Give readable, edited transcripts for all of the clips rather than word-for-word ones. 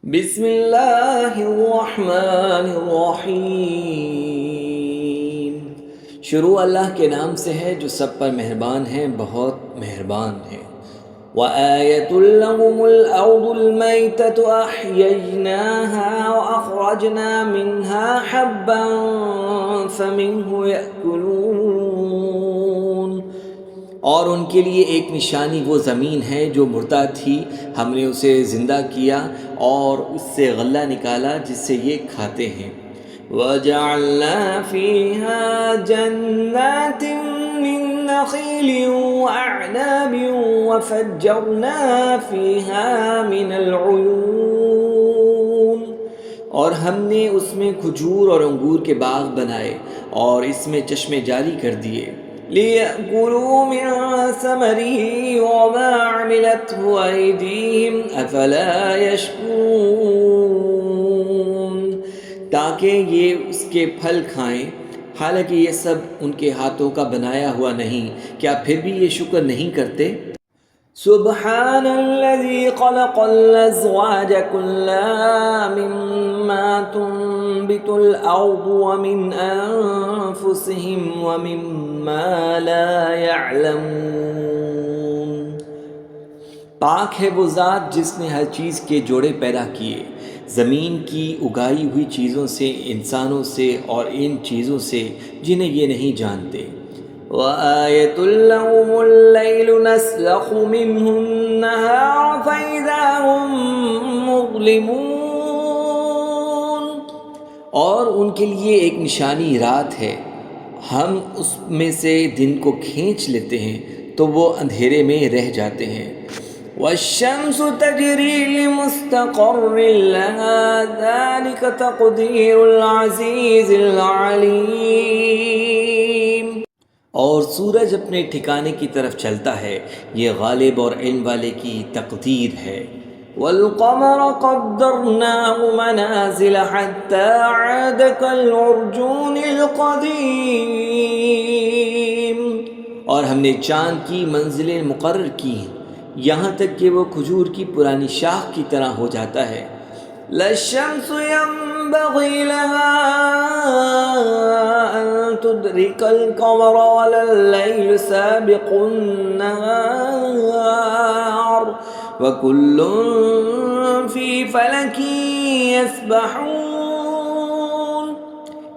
بسم اللہ الرحمن الرحیم۔ شروع اللہ کے نام سے ہے جو سب پر مہربان ہے، بہت مہربان ہے۔ وَآيَةٌ لَهُمُ الْأَرْضُ الْمَيْتَةُ أَحْيَيْنَاهَا وَأَخْرَجْنَا مِنْهَا حَبًّا فَمِنْهُ يَأْكُلُونَ۔ اور ان کے لیے ایک نشانی وہ زمین ہے جو مردہ تھی، ہم نے اسے زندہ کیا اور اس سے غلہ نکالا جس سے یہ کھاتے ہیں۔ وَجَعَلْنَا فِيهَا جَنَّاتٍ مِّن نَخِيلٍ وَأَعْنَابٍ وَفَجَّرْنَا فِيهَا مِنَ الْعُيُونِ۔ اور ہم نے اس میں کھجور اور انگور کے باغ بنائے اور اس میں چشمے جاری کر دیے۔ لِيَأْكُلُوا مِن ثَمَرِهِ وَمَا عَمِلَتْهُ أَيْدِيهِمْ أَفَلَا يَشْكُرُونَ، تاکہ یہ اس کے پھل کھائیں، حالانکہ یہ سب ان کے ہاتھوں کا بنایا ہوا نہیں، کیا پھر بھی یہ شکر نہیں کرتے؟ سبحان الذي خلق الأزواج كلها مما تنبت الأرض ومن أنفسهم ومما لا يعلمون۔ پاک ہے وہ ذات جس نے ہر چیز کے جوڑے پیدا کیے، زمین کی اگائی ہوئی چیزوں سے، انسانوں سے اور ان چیزوں سے جنہیں یہ نہیں جانتے۔ وَآيَةٌ لَهُمُ اللَّيْلُ نَسْلَخُ مِنْهُ النَّهَارَ فَإِذَا هُمْ مُظْلِمُونَ۔ اور ان کے لیے ایک نشانی رات ہے، ہم اس میں سے دن کو کھینچ لیتے ہیں تو وہ اندھیرے میں رہ جاتے ہیں۔ وَالشَّمْسُ تَجْرِي لِمُسْتَقَرٍّ لَهَا ذَلِكَ تَقْدِيرُ الْعَزِيزِ الْعَلِيمِ۔ اور سورج اپنے ٹھکانے کی طرف چلتا ہے، یہ غالب اور علم والے کی تقدیر ہے۔ وَالْقَمَرَ قَدَّرْنَاهُ مَنَازِلَ حَتَّى عَادَ كَالْعُرْجُونِ الْقَدِيمِ۔ اور ہم نے چاند کی منزلیں مقرر کی ہیں، یہاں تک کہ وہ کھجور کی پرانی شاخ کی طرح ہو جاتا ہے۔ لَا الشَّمْسُ يَنبَغِي لَهَا أَن تُدْرِكَ الْقَمَرَ وَلَا اللَّيْلُ سَابِقُ النَّهَارِ وَكُلٌّ فِي فَلَكٍ يَسْبَحُونَ۔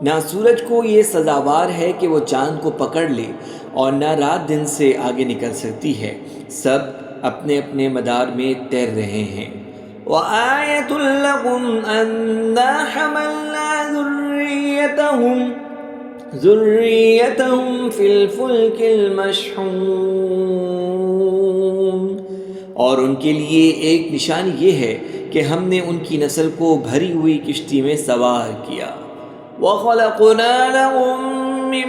نہ سورج کو یہ سزاوار ہے کہ وہ چاند کو پکڑ لے اور نہ رات دن سے آگے نکل سکتی ہے، سب اپنے اپنے مدار میں تیر رہے ہیں۔ وَآيَةٌ لَهُمْ أَنَّا حَمَلْنَا ذُرِّيَّتَهُمْ فِي الْفُلْكِ الْمَشْحُونِ۔ اور ان کے لیے ایک نشانی یہ ہے کہ ہم نے ان کی نسل کو بھری ہوئی کشتی میں سوار کیا۔ وَخَلَقْنَا لَهُم مِّن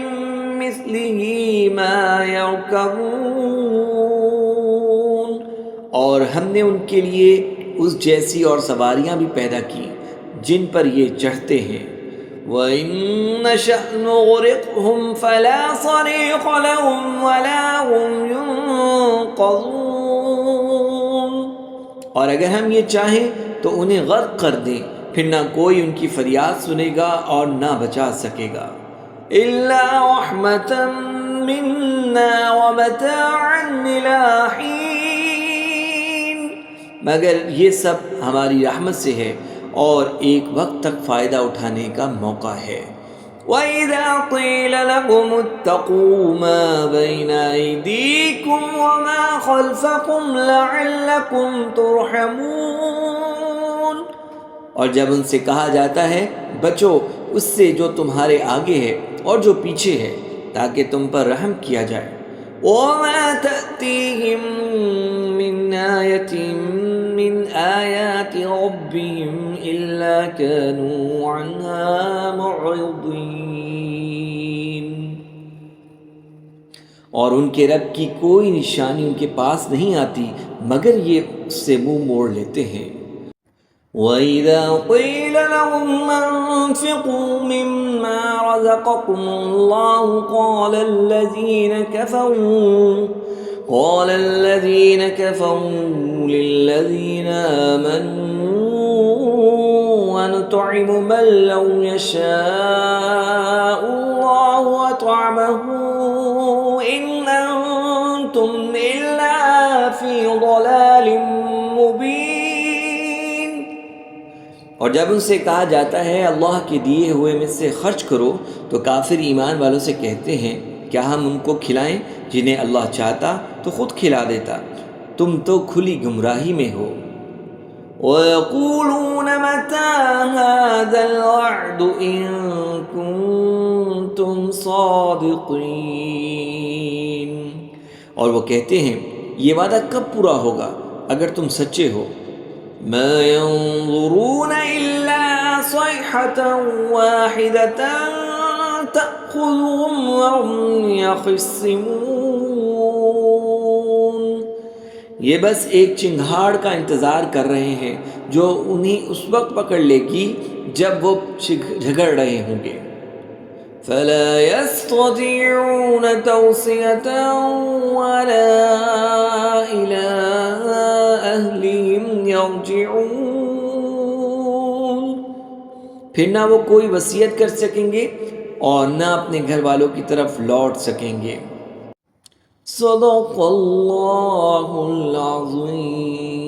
مِّثْلِهِ مَا يَرْكَبُونَ۔ اور ہم نے ان کے لیے اس جیسی اور سواریاں بھی پیدا کی جن پر یہ چڑھتے ہیں۔ وَإِن نَّشَأْ نُغْرِقْهُمْ فَلَا صَرِيخَ لَهُمْ وَلَا هُمْ يُنقَذُونَ۔ اور اگر ہم یہ چاہیں تو انہیں غرق کر دیں، پھر نہ کوئی ان کی فریاد سنے گا اور نہ بچا سکے گا۔ إِلَّا رَحْمَةً مِّنَّا وَمَتَاعًا إِلَىٰ حِينٍ، مگر یہ سب ہماری رحمت سے ہے اور ایک وقت تک فائدہ اٹھانے کا موقع ہے۔ وَإِذَا قِيلَ لَهُمُ اتَّقُوا مَا بَيْنَ أَيْدِيكُمْ وَمَا خَلْفَكُمْ لَعَلَّكُمْ تُرْحَمُونَ۔ اور جب ان سے کہا جاتا ہے بچو اس سے جو تمہارے آگے ہے اور جو پیچھے ہے، تاکہ تم پر رحم کیا جائے۔ وَمَا تَأْتِيهِم مِّنْ آيَةٍ مِّنْ آيَاتِ رَبِّهِمْ إِلَّا كَانُوا عَنْهَا مُعْرِضِينَ۔ اور ان کے رب کی کوئی نشانی ان کے پاس نہیں آتی مگر یہ اس سے منہ موڑ لیتے ہیں۔ وَإِذَا قِيلَ لَهُمْ أَنفِقُوا مِمَّا رَزَقَكُمُ اللَّهُ قَالَ الَّذِينَ كَفَرُوا لِلَّذِينَ آمَنُوا نطعم من لو يشاء الله أطعمه إن أنتم إلا في ضلال مبين۔ اور جب ان سے کہا جاتا ہے اللہ کے دیے ہوئے میں سے خرچ کرو تو کافر ایمان والوں سے کہتے ہیں کیا ہم ان کو کھلائیں جنہیں اللہ چاہتا تو خود کھلا دیتا، تم تو کھلی گمراہی میں ہو۔ وَيَقُولُونَ مَتَى هَذَا الْوَعْدُ إِن كُنتُمْ صَادِقِينَ، اور وہ کہتے ہیں یہ وعدہ کب پورا ہوگا اگر تم سچے ہو۔ مَا يَنظُرُونَ إِلَّا صَيْحَةً وَاحِدَةً تَأْخُذُهُمْ وَهُمْ يَخِصِّمُونَ، یہ بس ایک چنگھاڑ کا انتظار کر رہے ہیں جو انہیں اس وقت پکڑ لے گی جب وہ جھگڑ رہے ہوں گے۔ فَلَا يَسْتَطِيعُونَ تَوْصِيَةً وَلَا إِلَىٰ أَهْلِهِمْ يَرْجِعُونَ، پھر نہ وہ کوئی وصیت کر سکیں گے اور نہ اپنے گھر والوں کی طرف لوٹ سکیں گے۔ صدق اللہ العظیم۔